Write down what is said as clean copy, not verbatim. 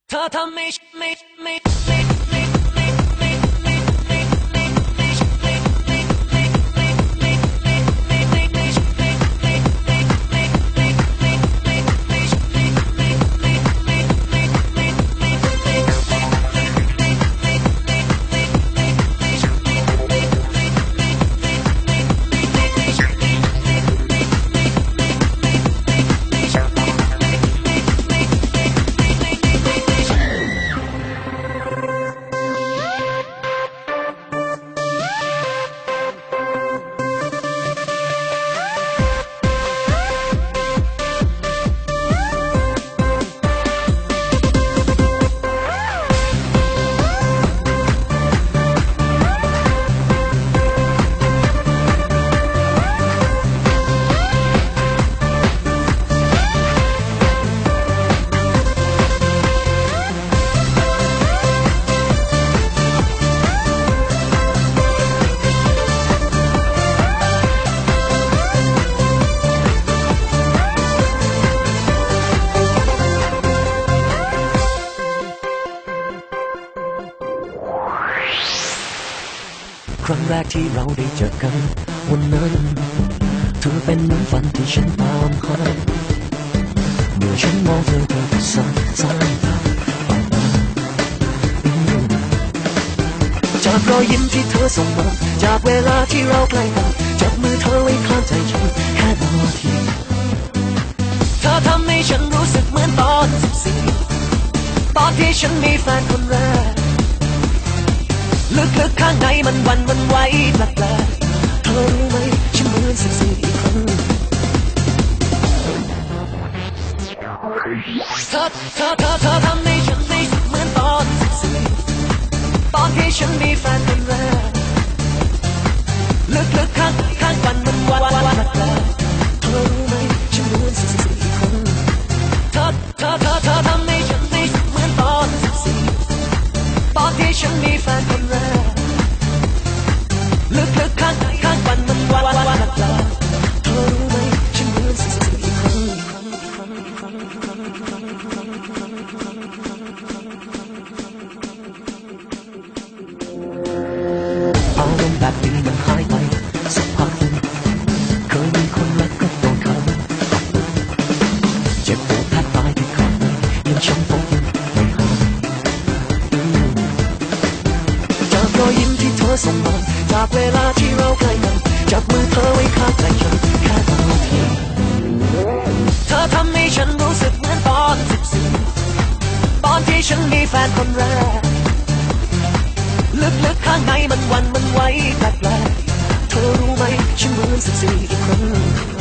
เธอทำไม่ครั้งแรกที่เราได้เจอกันวันนั้นเธอเป็นเหมือนฝันที่ฉันตามหาเมื่อฉันมองเธอก็สายตาจากรอยยิ้มที่เธอส่งมาจากเวลาที่เราใกล้กันจับมือเธอไว้ข้างใจฉันแค่นาทีเธอทำให้ฉันรู้สึกเหมือนตอน14ตอนที่ฉันมีแฟนคนแรกลึกๆข้างในมันวันมันไหวแปลกๆเธอรู้ไหมฉันเหมือน14อีกครั้งเธอทำให้ฉันรู้สึกเหมือนตอน14ตอนที่ฉันมีแฟนคนแรกลึกๆข้างวันมันไหวแปลกๆเธอรู้ไหมฉันเหมือน14อีกครั้งเธอทำให้ฉันรู้สึกเหมือนตอน14ตอนที่ฉันมีแฟนคนแรกลึกๆข้างวันมันไหวแปลกๆเธอรู้ไหมฉันเหมือน14อีกครั้งอารมณ์แบบนี้มันหายไปสักพักหนึ่งเคยมีคนรักก็โดนเขาเจ็บปวดแทบตายที่ขาดเลยยังช้ำปนไม่หายจากรอยยิ้มที่เธอส่งมาจากเวลาที่เราใกล้กันจับมือเธอไว้ข้างใจฉันแค่นาทีเธอทำให้ฉันรู้สึกเหมือนตอน14ตอนที่ฉันมีแฟนคนแรกลึกๆข้างในมันวันมันไหวแปลกๆเธอรู้ไหมฉันเหมือน14อีกครั้ง